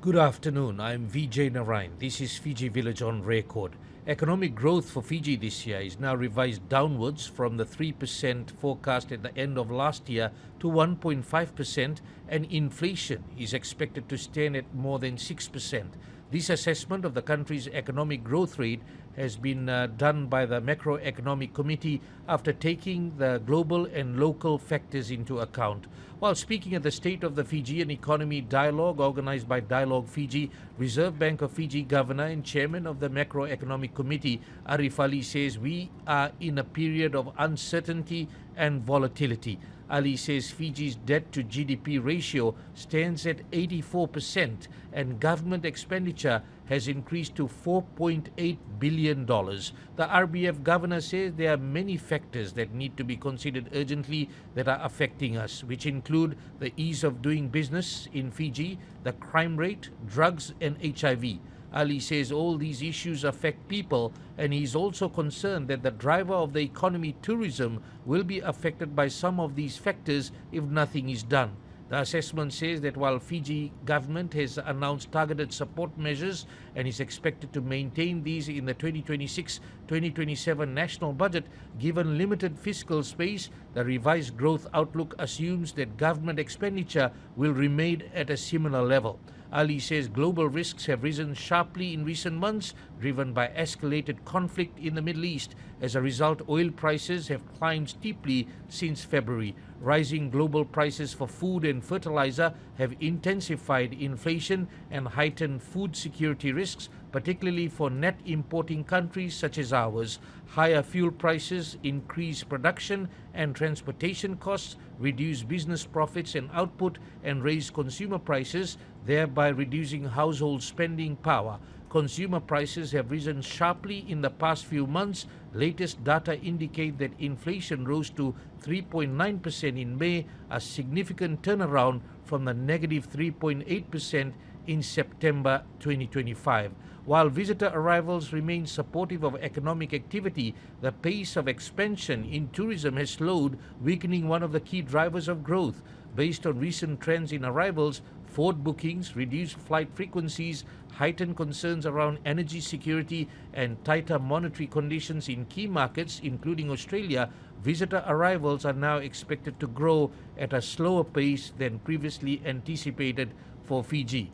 Good afternoon, I'm Vijay Narayan. This is Fiji Village on record. Economic growth for Fiji this year is now revised downwards from the 3% forecast at the end of last year to 1.5%, and inflation is expected to stand at more than 6%. This assessment of the country's economic growth rate has been done by the Macroeconomic Committee after taking the global and local factors into account. While speaking at the State of the Fijian Economy Dialogue organized by Dialogue Fiji, Reserve Bank of Fiji Governor and Chairman of the Macroeconomic Committee, Ariff Ali, says we are in a period of uncertainty and volatility. Ali says Fiji's debt to GDP ratio stands at 84% and government expenditure has increased to $4.8 billion. The RBF Governor says there are many factors that need to be considered urgently that are affecting us, which include the ease of doing business in Fiji, the crime rate, drugs and HIV. Ali says all these issues affect people, and he is also concerned that the driver of the economy, tourism, will be affected by some of these factors if nothing is done. The assessment says that while Fiji government has announced targeted support measures and is expected to maintain these in the 2026-2027 national budget, given limited fiscal space, the revised growth outlook assumes that government expenditure will remain at a similar level. Ali says global risks have risen sharply in recent months, driven by escalated conflict in the Middle East. As a result, oil prices have climbed steeply since February. Rising global prices for food and fertilizer have intensified inflation and heightened food security risks, particularly for net importing countries such as ours. Higher fuel prices, increased production and transportation costs, reduce business profits and output, and raise consumer prices, thereby reducing household spending power. Consumer prices have risen sharply in the past few months. Latest data indicate that inflation rose to 3.9% in May, a significant turnaround from the negative 3.8% in September 2025. While visitor arrivals remain supportive of economic activity, the pace of expansion in tourism has slowed, weakening one of the key drivers of growth. Based on recent trends in arrivals, forward bookings, reduced flight frequencies, heightened concerns around energy security, and tighter monetary conditions in key markets, including Australia, visitor arrivals are now expected to grow at a slower pace than previously anticipated for Fiji.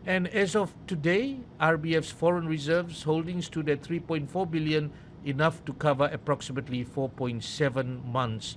And as of today, RBF's foreign reserves holdings stood at 3.4 billion, enough to cover approximately 4.7 months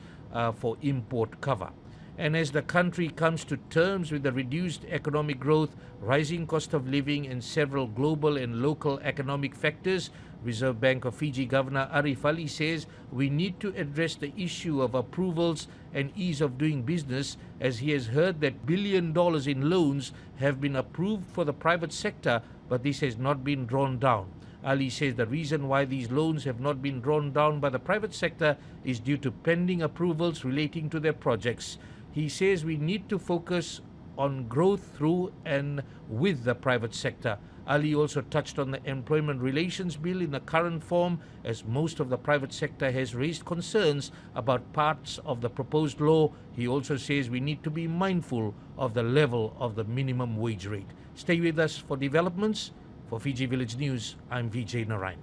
for import cover. And as the country comes to terms with the reduced economic growth, rising cost of living, and several global and local economic factors, Reserve Bank of Fiji Governor Ariff Ali says we need to address the issue of approvals and ease of doing business, as he has heard that $1 billion in loans have been approved for the private sector, but this has not been drawn down. Ali says the reason why these loans have not been drawn down by the private sector is due to pending approvals relating to their projects. He says we need to focus on growth through and with the private sector. Ali also touched on the Employment Relations Bill in the current form, as most of the private sector has raised concerns about parts of the proposed law. He also says we need to be mindful of the level of the minimum wage rate. Stay with us for developments. For Fiji Village News, I'm Vijay Narayan.